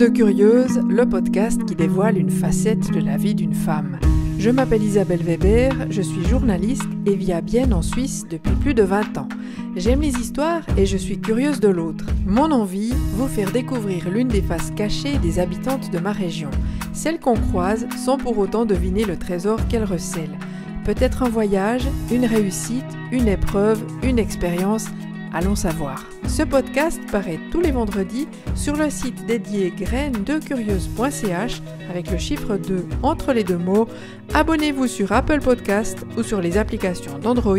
de Curieuse, le podcast qui dévoile une facette de la vie d'une femme. Je m'appelle Isabelle Weber, je suis journaliste et vis à Bienne en Suisse depuis plus de 20 ans. J'aime les histoires et je suis curieuse de l'autre. Mon envie, vous faire découvrir l'une des faces cachées des habitantes de ma région. Celles qu'on croise sans pour autant deviner le trésor qu'elles recèlent. Peut-être un voyage, une réussite, une épreuve, une expérience, allons savoir. Ce podcast paraît tous les vendredis sur le site dédié graines2curieuses.ch avec le chiffre 2 entre les deux mots. Abonnez-vous sur Apple Podcast ou sur les applications d'Android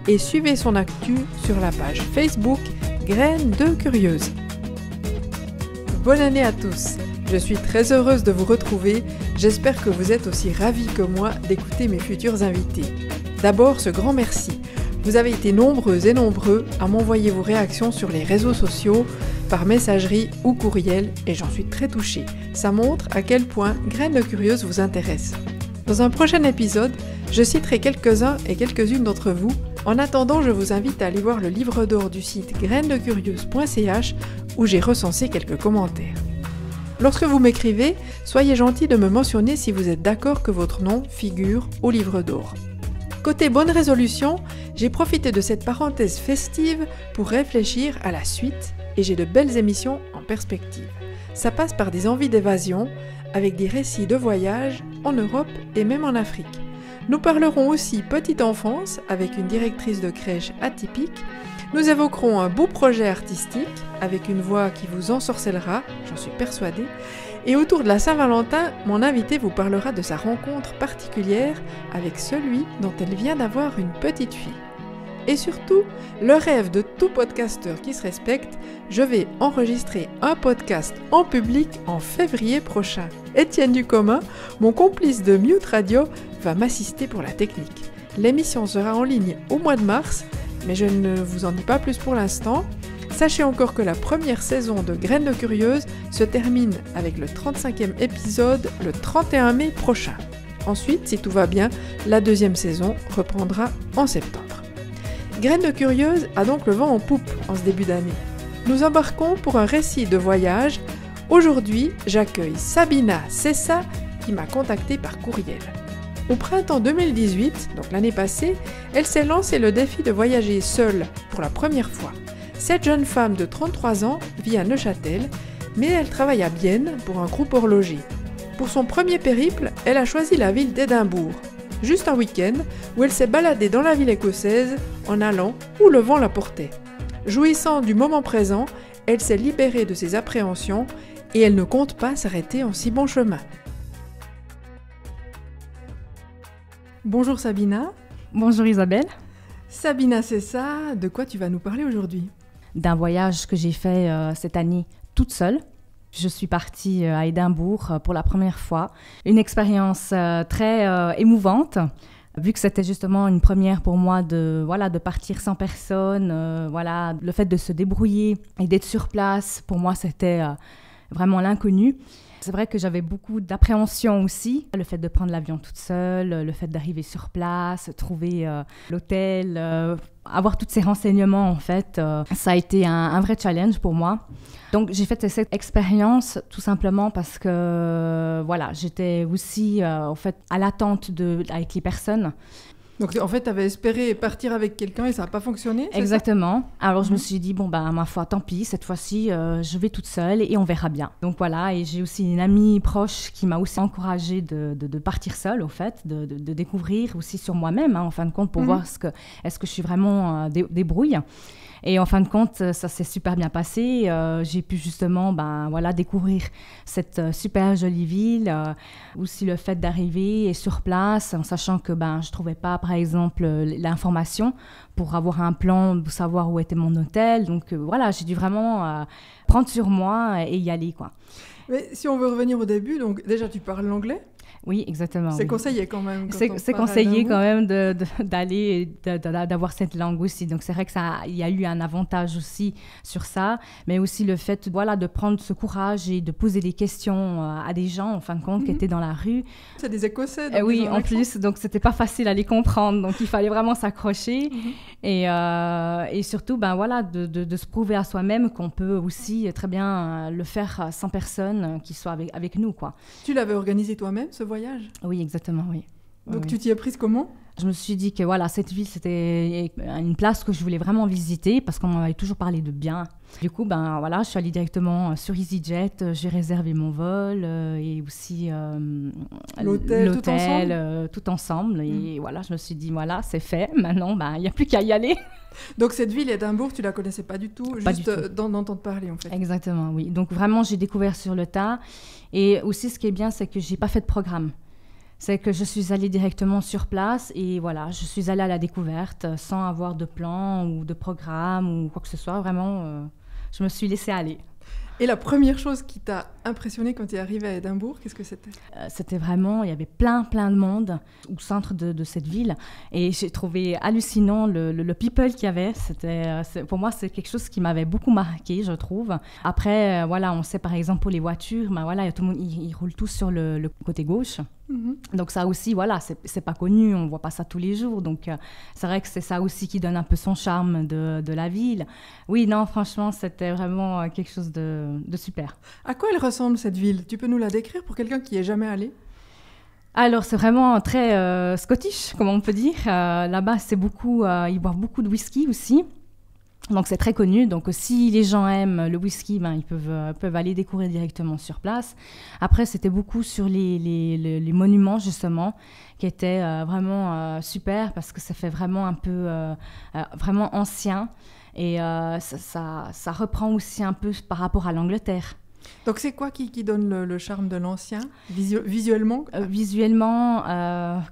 et suivez son actu sur la page Facebook Graines de Curieuses. Bonne année à tous! Je suis très heureuse de vous retrouver. J'espère que vous êtes aussi ravis que moi d'écouter mes futurs invités. D'abord, ce grand merci. Vous avez été nombreuses et nombreux à m'envoyer vos réactions sur les réseaux sociaux, par messagerie ou courriel, et j'en suis très touchée. Ça montre à quel point Graines de Curieuses vous intéresse. Dans un prochain épisode, je citerai quelques-uns et quelques-unes d'entre vous. En attendant, je vous invite à aller voir le livre d'or du site graines2curieuses.ch où j'ai recensé quelques commentaires. Lorsque vous m'écrivez, soyez gentil de me mentionner si vous êtes d'accord que votre nom figure au livre d'or. Côté bonne résolution, j'ai profité de cette parenthèse festive pour réfléchir à la suite et j'ai de belles émissions en perspective. Ça passe par des envies d'évasion, avec des récits de voyage en Europe et même en Afrique. Nous parlerons aussi petite enfance avec une directrice de crèche atypique. Nous évoquerons un beau projet artistique avec une voix qui vous ensorcellera, j'en suis persuadée. Et autour de la Saint-Valentin, mon invité vous parlera de sa rencontre particulière avec celui dont elle vient d'avoir une petite fille. Et surtout, le rêve de tout podcasteur qui se respecte, je vais enregistrer un podcast en public en février prochain. Étienne Ducommun, mon complice de Mute Radio, va m'assister pour la technique. L'émission sera en ligne au mois de mars, mais je ne vous en dis pas plus pour l'instant. Sachez encore que la première saison de Graines de Curieuses se termine avec le 35e épisode le 31 mai prochain. Ensuite, si tout va bien, la deuxième saison reprendra en septembre. Graines de Curieuses a donc le vent en poupe en ce début d'année. Nous embarquons pour un récit de voyage. Aujourd'hui, j'accueille Sabina Sessa qui m'a contactée par courriel. Au printemps 2018, donc l'année passée, elle s'est lancé le défi de voyager seule pour la première fois. Cette jeune femme de 33 ans vit à Neuchâtel, mais elle travaille à Bienne pour un groupe horloger. Pour son premier périple, elle a choisi la ville d'Édimbourg, juste un week-end où elle s'est baladée dans la ville écossaise en allant où le vent la portait. Jouissant du moment présent, elle s'est libérée de ses appréhensions et elle ne compte pas s'arrêter en si bon chemin. Bonjour Sabina. Bonjour Isabelle. Sabina Sessa, de quoi tu vas nous parler aujourd'hui ? D'un voyage que j'ai fait cette année toute seule. Je suis partie à Édimbourg pour la première fois. Une expérience très émouvante, vu que c'était justement une première pour moi de partir sans personne. Le fait de se débrouiller et d'être sur place, pour moi, c'était vraiment l'inconnu. C'est vrai que j'avais beaucoup d'appréhension aussi. Le fait de prendre l'avion toute seule, le fait d'arriver sur place, trouver l'hôtel, avoir tous ces renseignements en fait, ça a été un vrai challenge pour moi. Donc j'ai fait cette expérience tout simplement parce que j'étais aussi en fait à l'attente avec les personnes. Donc en fait, tu avais espéré partir avec quelqu'un et ça n'a pas fonctionné, c'est Exactement. Ça? Alors je me suis dit, ma foi, tant pis, cette fois-ci, je vais toute seule et on verra bien. Donc voilà, et j'ai aussi une amie proche qui m'a aussi encouragée de partir seule, au fait, de découvrir aussi sur moi-même, en fin de compte, pour voir est-ce que je suis vraiment débrouille. Et en fin de compte, ça s'est super bien passé. J'ai pu justement découvrir cette super jolie ville. Aussi le fait d'arriver et sur place, en sachant que je ne trouvais pas, par exemple, l'information pour avoir un plan, pour savoir où était mon hôtel. Donc j'ai dû vraiment prendre sur moi et y aller, quoi. Mais si on veut revenir au début, donc déjà tu parles l'anglais ? Oui, exactement. C'est oui. conseillé quand même. C'est conseillé quand même d'aller, d'avoir cette langue aussi. Donc, c'est vrai que il y a eu un avantage aussi sur ça, mais aussi le fait, voilà, de prendre ce courage et de poser des questions à des gens, en fin de compte, qui étaient dans la rue. C'est des Écossais. Donc oui, en plus, donc c'était pas facile à les comprendre. Donc, il fallait vraiment s'accrocher et surtout, ben voilà, de se prouver à soi-même qu'on peut aussi très bien le faire sans personne qui soit avec nous, quoi. Tu l'avais organisé toi-même, ce voyage? Oui, exactement, oui. Donc oui. Tu t'y es prise comment? Je me suis dit que voilà, cette ville, c'était une place que je voulais vraiment visiter parce qu'on m'avait toujours parlé de bien. Du coup, ben voilà, je suis allée directement sur EasyJet, j'ai réservé mon vol et aussi l'hôtel tout ensemble. Et voilà, je me suis dit, voilà, c'est fait. Maintenant, ben, il n'y a plus qu'à y aller. Donc cette ville, Édimbourg, tu la connaissais pas du tout, pas juste du tout. D'entendre parler en fait. Exactement, oui. Donc vraiment, j'ai découvert sur le tas. Et aussi, ce qui est bien, c'est que j'ai pas fait de programme. C'est que je suis allée directement sur place et voilà, je suis allée à la découverte sans avoir de plan ou de programme ou quoi que ce soit. Vraiment, je me suis laissée aller. Et la première chose qui t'a impressionnée quand tu es arrivée à Édimbourg, qu'est-ce que c'était? C'était vraiment, il y avait plein de monde au centre de cette ville et j'ai trouvé hallucinant le people qu'il y avait. Pour moi, c'est quelque chose qui m'avait beaucoup marqué, je trouve. Après, voilà, on sait par exemple pour les voitures, ben voilà, tout le monde, ils roulent tous sur le côté gauche. Donc ça aussi, voilà, c'est pas connu, on voit pas ça tous les jours. Donc c'est vrai que c'est ça aussi qui donne un peu son charme de la ville. Oui, non, franchement, c'était vraiment quelque chose de super. À quoi elle ressemble cette ville? Tu peux nous la décrire pour quelqu'un qui n'y est jamais allé? Alors, c'est vraiment très scottish, comme on peut dire. Là-bas, c'est beaucoup, ils boivent beaucoup de whisky aussi. Donc, c'est très connu. Donc, si les gens aiment le whisky, ben, ils peuvent aller découvrir directement sur place. Après, c'était beaucoup sur les monuments, justement, qui étaient vraiment super parce que ça fait vraiment un peu vraiment ancien. Et ça reprend aussi un peu par rapport à l'Angleterre. Donc c'est quoi qui donne le charme de l'ancien visuellement? Visuellement,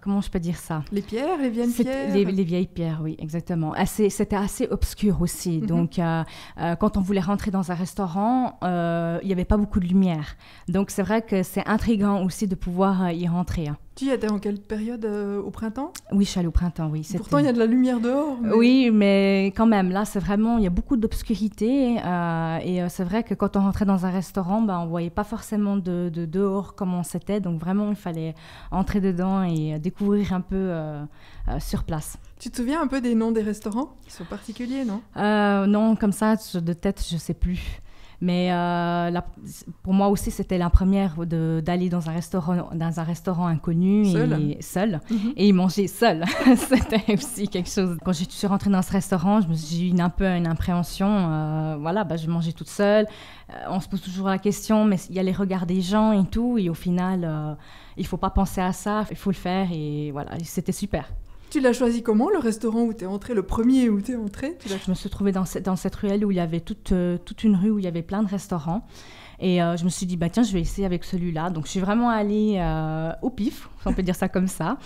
comment je peux dire ça? Les pierres, les vieilles pierres? Les vieilles pierres, oui, exactement. C'était assez obscur aussi. Donc quand on voulait rentrer dans un restaurant, il n'y avait pas beaucoup de lumière. Donc c'est vrai que c'est intriguant aussi de pouvoir y rentrer. Tu y étais en quelle période? Au printemps? Oui, je suis allée au printemps, oui. Pourtant, il y a de la lumière dehors. Mais... Oui, mais quand même, là, c'est vraiment... Il y a beaucoup d'obscurité. Et c'est vrai que quand on rentrait dans un restaurant, ben, on ne voyait pas forcément de dehors comment c'était. Donc vraiment, il fallait entrer dedans et découvrir un peu sur place. Tu te souviens un peu des noms des restaurants? Ils sont particuliers, non? Non, comme ça, de tête, je ne sais plus. Mais pour moi aussi, c'était la première d'aller dans un restaurant inconnu seul et y manger seul. C'était aussi quelque chose. Quand je suis rentrée dans ce restaurant, j'ai eu un peu une appréhension. Voilà, je mangeais toute seule. On se pose toujours la question, mais il y a les regards des gens et tout. Et au final, il ne faut pas penser à ça, il faut le faire. Et voilà, c'était super. Tu l'as choisi comment, le restaurant où tu es entrée, le premier où tu es entrée? Je me suis trouvée dans cette ruelle où il y avait toute une rue où il y avait plein de restaurants. Et je me suis dit, tiens, je vais essayer avec celui-là. Donc, je suis vraiment allée au pif, si on peut dire ça comme ça.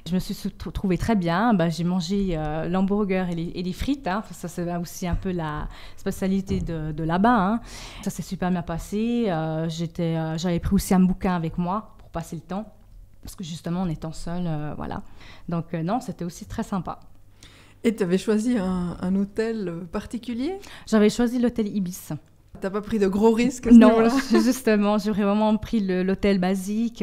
Je me suis trouvée très bien. J'ai mangé l'hamburger et les frites. Ça, c'est aussi un peu la spécialité de là-bas. Ça s'est super bien passé. J'avais pris aussi un bouquin avec moi pour passer le temps. Parce que justement, en étant seule, voilà. Donc non, c'était aussi très sympa. Et tu avais choisi un hôtel particulier? J'avais choisi l'hôtel Ibis. T'as pas pris de gros risques? Non, justement, j'ai vraiment pris l'hôtel basique,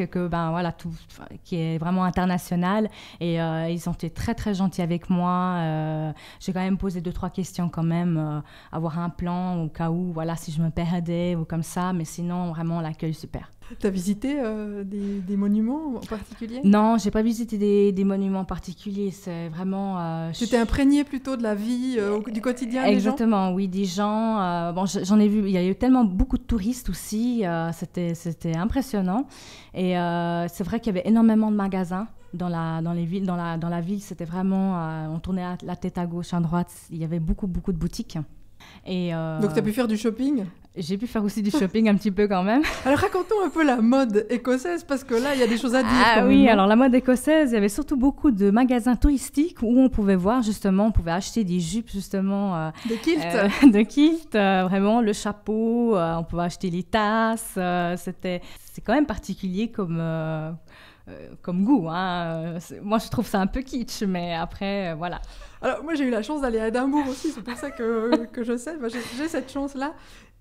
qui est vraiment international. Et ils ont été très, très gentils avec moi. J'ai quand même posé 2-3 questions quand même, avoir un plan au cas où, voilà, si je me perdais ou comme ça. Mais sinon, vraiment, l'accueil super. Tu as visité des monuments en particulier? Non, je n'ai pas visité des monuments particuliers. C'est vraiment... Tu t'es imprégnée plutôt de la vie, du quotidien des gens? Exactement, oui, des gens. J'en ai vu, il y a eu tellement beaucoup de touristes aussi. C'était impressionnant. Et c'est vrai qu'il y avait énormément de magasins dans la ville. C'était vraiment... on tournait la tête à gauche, à droite. Il y avait beaucoup de boutiques. Et donc tu as pu faire du shopping? J'ai pu faire aussi du shopping un petit peu quand même. Alors raconte-nous un peu la mode écossaise, parce que là il y a des choses à dire. Ah oui, alors la mode écossaise, il y avait surtout beaucoup de magasins touristiques où on pouvait voir justement, on pouvait acheter des jupes justement. Des kilts. De kilts, vraiment le chapeau, on pouvait acheter les tasses. C'est quand même particulier comme goût. Hein. Moi, je trouve ça un peu kitsch, mais après, voilà. Alors, moi, j'ai eu la chance d'aller à Édimbourg aussi, c'est pour ça que je sais. Moi, j'ai cette chance-là.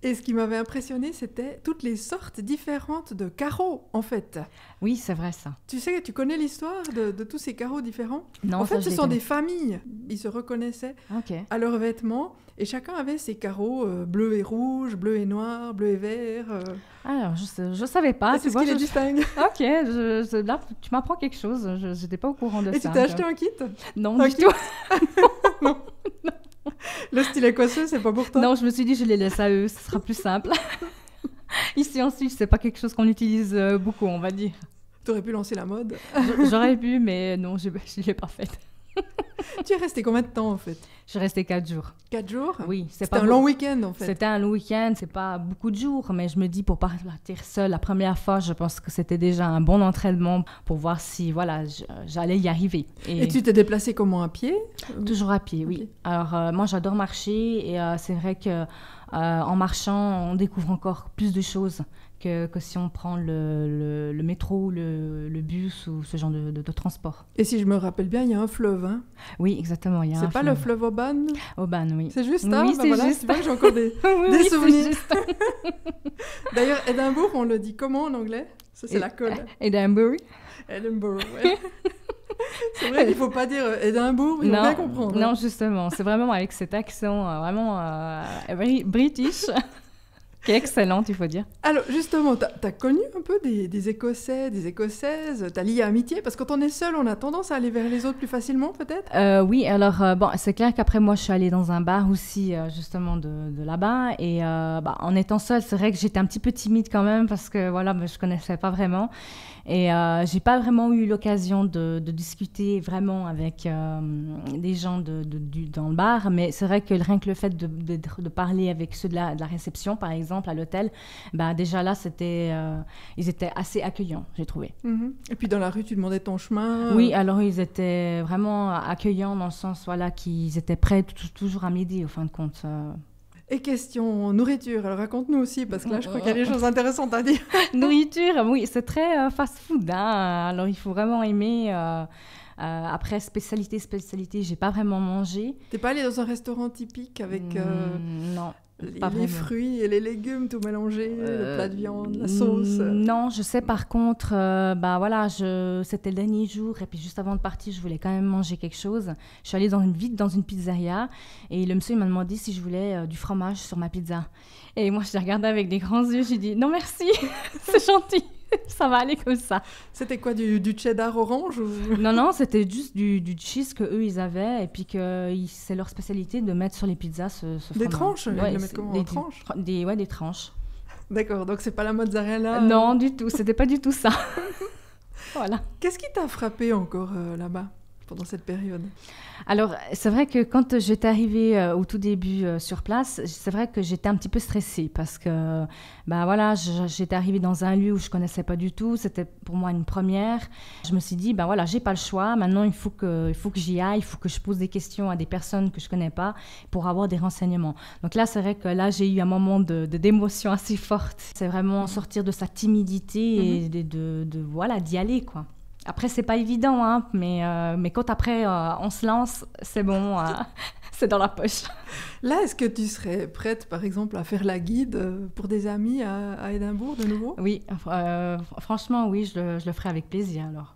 Et ce qui m'avait impressionné, c'était toutes les sortes différentes de carreaux, en fait. Oui, c'est vrai, ça. Tu connais l'histoire de tous ces carreaux différents? Non, en fait, ça, ce sont des familles. Ils se reconnaissaient à leurs vêtements. Et chacun avait ses carreaux bleus et rouges, bleus et noirs, bleus et verts. Alors, je savais pas. C'est ce qui les distingue. Ok, là, tu m'apprends quelque chose. Je n'étais pas au courant de ça. Et tu t'es acheté un kit? Non, du tout. Non. Le style écossais, c'est pas pour toi? Non, je me suis dit, je les laisse à eux, ce sera plus simple. Ici en Suisse, c'est pas quelque chose qu'on utilise beaucoup, on va dire. T'aurais pu lancer la mode. J'aurais pu, mais non, je ne l'ai pas faite. Tu es resté combien de temps en fait? Je suis restée 4 jours. 4 jours? Oui. C'était un long week-end en fait. C'était un long week-end, c'est pas beaucoup de jours, mais je me dis pour partir seule la première fois, je pense que c'était déjà un bon entraînement pour voir si voilà, j'allais y arriver. Et tu t'es déplacée comment, à pied? Toujours à pied, oui. Okay. Alors moi j'adore marcher et c'est vrai que en marchant on découvre encore plus de choses que si on prend le métro, le bus ou ce genre de transport. Et si je me rappelle bien, il y a un fleuve, hein? Oui, exactement. C'est pas le fleuve Oban? Oban, oui. C'est juste, oui, hein? c'est voilà, juste. Tu vois que j'ai encore des souvenirs. D'ailleurs, Édimbourg, on le dit comment en anglais? Ça, c'est la colle. Edinburgh. Edinburgh, ouais. C'est vrai qu'il ne faut pas dire Édimbourg, ils vont bien comprendre. Non, justement. C'est vraiment avec cet accent vraiment british. Qui est excellente, il faut dire. Alors, justement, tu as connu un peu des Écossais, des Écossaises, tu as lié amitié, parce que quand on est seul, on a tendance à aller vers les autres plus facilement, peut-être? Oui, alors, bon, c'est clair qu'après, moi, je suis allée dans un bar aussi, justement, de là-bas, et en étant seule, c'est vrai que j'étais un petit peu timide quand même, parce que, voilà, je ne connaissais pas vraiment. Et je n'ai pas vraiment eu l'occasion de discuter vraiment avec des gens dans le bar, mais c'est vrai que rien que le fait de parler avec ceux de la réception, par exemple, à l'hôtel, déjà là, ils étaient assez accueillants, j'ai trouvé. Mm-hmm. Et puis dans la rue, tu demandais ton chemin? Oui, alors ils étaient vraiment accueillants dans le sens voilà, qu'ils étaient prêts toujours à m'aider, au fin de compte. Et question nourriture, alors raconte-nous aussi, parce que là, je crois qu'il y a des choses intéressantes à dire. Nourriture, oui, c'est très fast-food, hein. Alors il faut vraiment aimer. Après, spécialité, j'ai pas vraiment mangé. T'es pas allée dans un restaurant typique avec non, les fruits et les légumes tout mélangés, le plat de viande, la sauce? Non, je sais par contre, voilà, c'était le dernier jour et puis juste avant de partir, je voulais quand même manger quelque chose. Je suis allée vite dans une pizzeria et le monsieur m'a demandé si je voulais du fromage sur ma pizza. Et moi, je l'ai regardé avec des grands yeux, j'ai dit non merci, c'est gentil. Ça va aller comme ça. C'était quoi, du cheddar orange ou... Non, c'était juste du cheese qu'eux, ils avaient, et puis que c'est leur spécialité de mettre sur les pizzas ce fromage. Des tranches? Ouais, ils le mettent comment, en tranches? Des tranches. D'accord, donc c'est pas la mozzarella? Non, du tout, c'était pas du tout ça. Voilà. Qu'est-ce qui t'a frappé encore là-bas, pendant cette période? Alors, c'est vrai que quand j'étais arrivée au tout début sur place, c'est vrai que j'étais un petit peu stressée parce que, voilà, j'étais arrivée dans un lieu où je ne connaissais pas du tout. C'était pour moi une première. Je me suis dit, voilà, j'ai pas le choix. Maintenant, il faut que j'y aille. Il faut que je pose des questions à des personnes que je ne connais pas pour avoir des renseignements. Donc là, c'est vrai que là, j'ai eu un moment d'émotion assez forte. C'est vraiment sortir de sa timidité et voilà, d'y aller, quoi. Après, c'est pas évident, hein, mais quand après on se lance, c'est bon, c'est dans la poche. Là, est-ce que tu serais prête, par exemple, à faire la guide pour des amis à Édimbourg de nouveau? Oui, franchement, oui, je le ferai avec plaisir alors.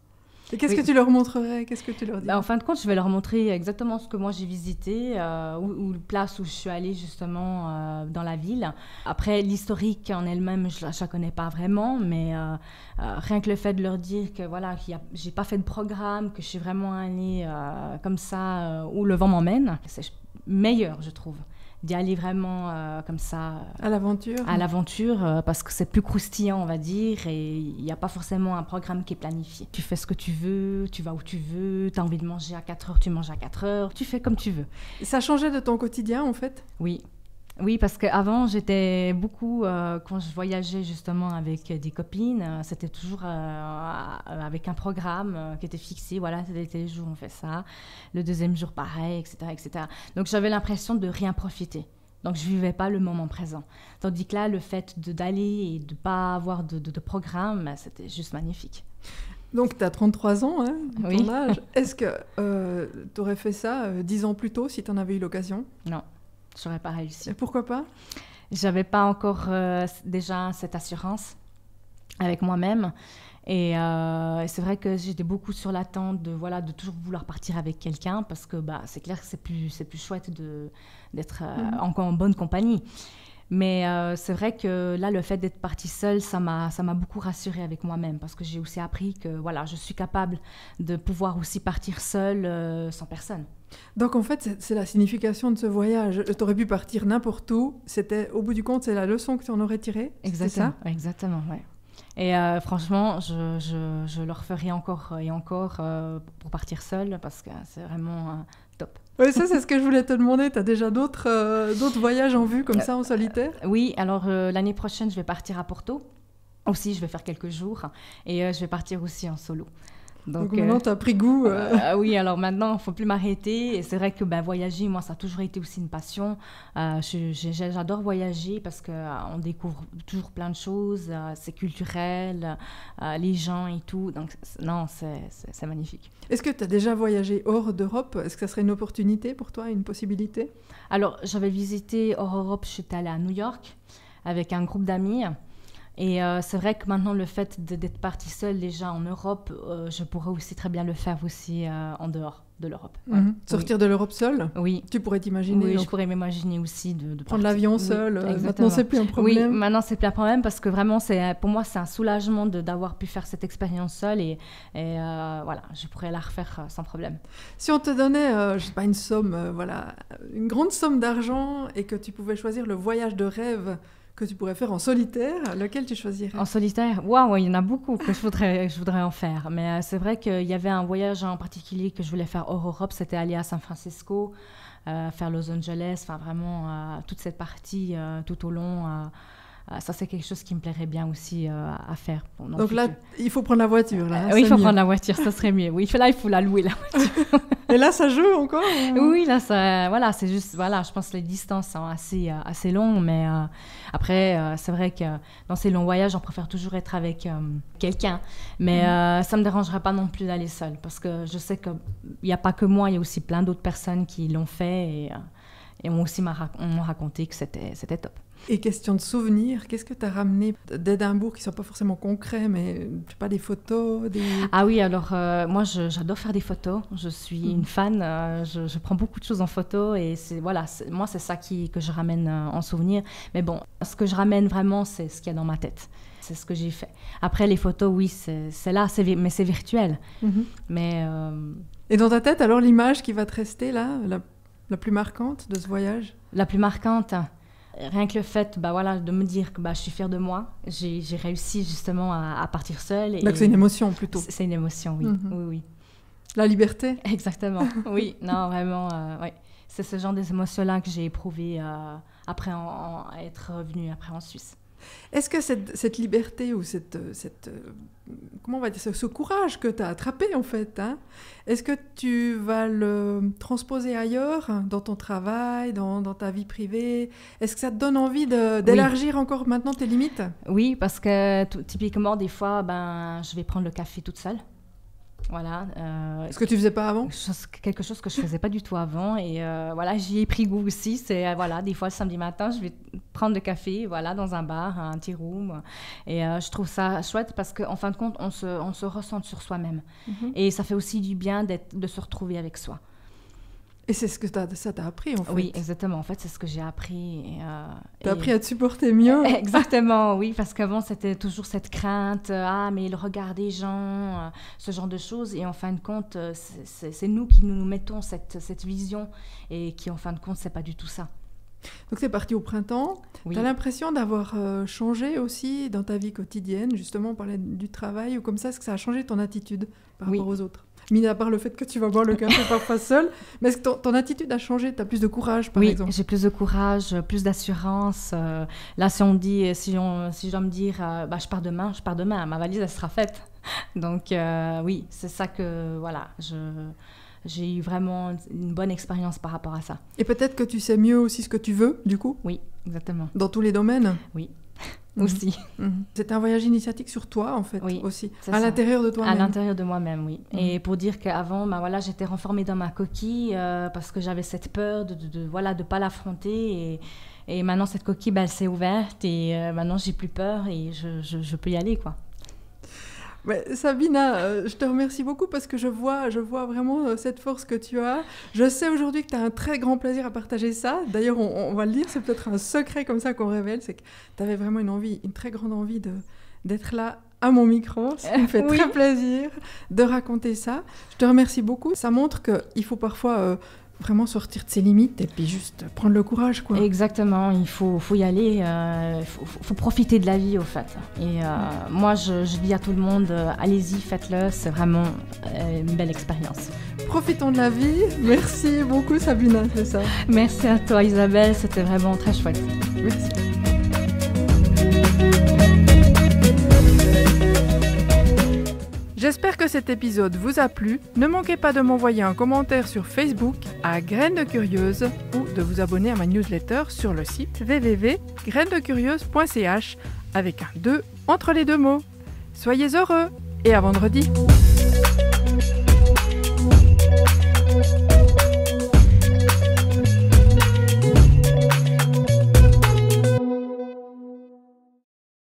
Et qu'est-ce que tu leur montrerais? Qu'est-ce que tu leur dirais? En fin de compte, je vais leur montrer exactement ce que moi j'ai visité, ou la place où je suis allée justement dans la ville. Après, l'historique en elle-même, je ne la connais pas vraiment, mais rien que le fait de leur dire que voilà, j'ai pas fait de programme, que je suis vraiment allée comme ça, où le vent m'emmène, c'est meilleur, je trouve. D'y aller vraiment comme ça... À l'aventure? À l'aventure, parce que c'est plus croustillant, on va dire, et il n'y a pas forcément un programme qui est planifié. Tu fais ce que tu veux, tu vas où tu veux, tu as envie de manger à 4 heures, tu manges à 4 heures, tu fais comme tu veux. Et ça changeait de ton quotidien, en fait? Oui, parce qu'avant, j'étais beaucoup, quand je voyageais justement avec des copines, c'était toujours avec un programme qui était fixé. Voilà, c'était les jours on fait ça, le deuxième jour pareil, etc., etc. Donc j'avais l'impression de rien profiter. Donc je ne vivais pas le moment présent. Tandis que là, le fait d'aller et de ne pas avoir de programme, c'était juste magnifique. Donc, tu as 33 ans, hein, Oui. ton âge. Est-ce que tu aurais fait ça 10 ans plus tôt si tu en avais eu l'occasion? Non, je n'aurais pas réussi. Et pourquoi pas? J'avais pas encore déjà cette assurance avec moi-même. Et c'est vrai que j'étais beaucoup sur l'attente de toujours vouloir partir avec quelqu'un parce que c'est clair que c'est plus chouette d'être encore en bonne compagnie. Mais c'est vrai que là, le fait d'être partie seule, ça m'a beaucoup rassurée avec moi-même parce que j'ai aussi appris que je suis capable de pouvoir aussi partir seule sans personne. Donc en fait, c'est la signification de ce voyage. Tu aurais pu partir n'importe où. C'était, au bout du compte, c'est la leçon que tu en aurais tirée. Exactement, c'est ça? Exactement, ouais. Et franchement, je le referai encore et encore pour partir seule parce que c'est vraiment top. Oui, ça c'est ce que je voulais te demander. Tu as déjà d'autres voyages en vue comme ça en solitaire? Oui, alors l'année prochaine, je vais partir à Porto. Aussi, je vais faire quelques jours et je vais partir aussi en solo. Donc maintenant, tu as pris goût. Oui, alors maintenant, il ne faut plus m'arrêter. Et c'est vrai que voyager, moi, ça a toujours été aussi une passion. J'adore voyager parce qu'on découvre toujours plein de choses. C'est culturel, les gens et tout. Donc, non, c'est magnifique. Est-ce que tu as déjà voyagé hors d'Europe? Est-ce que ça serait une opportunité pour toi, une possibilité? Alors, j'avais visité hors Europe. J'étais allée à New York avec un groupe d'amis. Et c'est vrai que maintenant, le fait d'être partie seule déjà en Europe, je pourrais aussi très bien le faire aussi en dehors de l'Europe. Ouais. Sortir de l'Europe seule? Oui. Tu pourrais t'imaginer? Oui, je pourrais m'imaginer aussi de prendre l'avion seule. Maintenant, c'est plus un problème. Oui, maintenant, c'est plus un problème parce que vraiment, pour moi, c'est un soulagement d'avoir pu faire cette expérience seule et je pourrais la refaire sans problème. Si on te donnait, je sais pas, une somme, une grande somme d'argent et que tu pouvais choisir le voyage de rêve que tu pourrais faire en solitaire, lequel tu choisirais? En solitaire? Waouh, il y en a beaucoup que je voudrais en faire. Mais c'est vrai qu'il y avait un voyage en particulier que je voulais faire hors Europe, c'était aller à San Francisco, faire Los Angeles, enfin vraiment toute cette partie tout au long. Ça, c'est quelque chose qui me plairait bien aussi à faire. Donc là, il faut prendre la voiture. Là, oui, il faut prendre la voiture, ça serait mieux. Oui, là, il faut la louer, la voiture. Et là, ça joue encore? Oui, là, c'est juste, je pense que les distances sont assez longues, mais après, c'est vrai que dans ces longs voyages, on préfère toujours être avec quelqu'un. Mais ça ne me dérangerait pas non plus d'aller seule, parce que je sais qu'il n'y a pas que moi, il y a aussi plein d'autres personnes qui l'ont fait et m'ont aussi raconté que c'était top. Et question de souvenirs, qu'est-ce que tu as ramené d'Édimbourg qui ne sont pas forcément concrets, mais je sais pas, des photos Ah oui, alors moi j'adore faire des photos, je suis une fan, je prends beaucoup de choses en photo et moi c'est ça que je ramène en souvenir. Mais bon, ce que je ramène vraiment, c'est ce qu'il y a dans ma tête. C'est ce que j'ai fait. Après, les photos, oui, c'est là, mais c'est virtuel. Mais, Et dans ta tête, alors, l'image qui va te rester là, la plus marquante de ce voyage? La plus marquante, rien que le fait de me dire que je suis fière de moi, j'ai réussi justement à partir seule. Donc c'est une émotion plutôt. C'est une émotion, oui. Oui. La liberté? Exactement, oui. Non, vraiment, oui. C'est ce genre d'émotion-là que j'ai éprouvé après être revenue après en Suisse. Est-ce que cette liberté ou comment on va dire, ce courage que tu as attrapé en fait, est-ce que tu vas le transposer ailleurs, dans ton travail, dans ta vie privée? Est-ce que ça te donne envie d'élargir encore maintenant tes limites? Oui, parce que typiquement, des fois, je vais prendre le café toute seule. Voilà. Ce que tu faisais pas avant? Quelque chose que je faisais pas du tout avant et j'y ai pris goût aussi. C'est des fois le samedi matin, je vais prendre le café, dans un bar, un tea room, et je trouve ça chouette parce qu'en fin de compte, on se ressent sur soi-même et ça fait aussi du bien de se retrouver avec soi. Et c'est ce que ça t'a appris, en fait. Oui, exactement. En fait, c'est ce que j'ai appris. T'as appris à te supporter mieux. Exactement, oui, parce qu'avant, c'était toujours cette crainte, mais le regard des gens, ce genre de choses. Et en fin de compte, c'est nous qui nous mettons cette vision et qui, en fin de compte, c'est pas du tout ça. Donc, c'est parti au printemps. Oui. T'as l'impression d'avoir changé aussi dans ta vie quotidienne, justement, on parlait du travail ou comme ça, est-ce que ça a changé ton attitude par rapport aux autres? Mis à part le fait que tu vas boire le café parfois seule, mais est-ce que ton attitude a changé? Tu as plus de courage, par exemple? Oui, j'ai plus de courage, plus d'assurance. Là, si on si je dois me dire, je pars demain, ma valise, elle sera faite. Donc, oui, c'est ça que, j'ai eu vraiment une bonne expérience par rapport à ça. Et peut-être que tu sais mieux aussi ce que tu veux, du coup? Oui, exactement. Dans tous les domaines? Oui. aussi. C'est un voyage initiatique sur toi, en fait, aussi. À l'intérieur de toi-même. À l'intérieur de moi-même, oui. Et pour dire qu'avant, j'étais renfermée dans ma coquille parce que j'avais cette peur de pas l'affronter. Et maintenant, cette coquille, elle s'est ouverte et maintenant, j'ai plus peur et je peux y aller, quoi. Mais Sabina, je te remercie beaucoup parce que je vois vraiment cette force que tu as. Je sais aujourd'hui que tu as un très grand plaisir à partager ça. D'ailleurs, on va le dire, c'est peut-être un secret comme ça qu'on révèle, c'est que tu avais vraiment une très grande envie d'être là à mon micro. Ça me fait très plaisir de raconter ça. Je te remercie beaucoup. Ça montre qu'il faut parfois... vraiment sortir de ses limites et puis juste prendre le courage, quoi. Exactement, il faut y aller, faut profiter de la vie, au fait. Et moi, je dis à tout le monde, allez-y, faites-le, c'est vraiment une belle expérience. Profitons de la vie. Merci beaucoup, Sabina, c'est ça. Merci à toi, Isabelle, c'était vraiment très chouette. Merci. J'espère que cet épisode vous a plu. Ne manquez pas de m'envoyer un commentaire sur Facebook à Graines de Curieuse ou de vous abonner à ma newsletter sur le site www.grainesdecurieuse.ch avec un 2 entre les deux mots. Soyez heureux et à vendredi.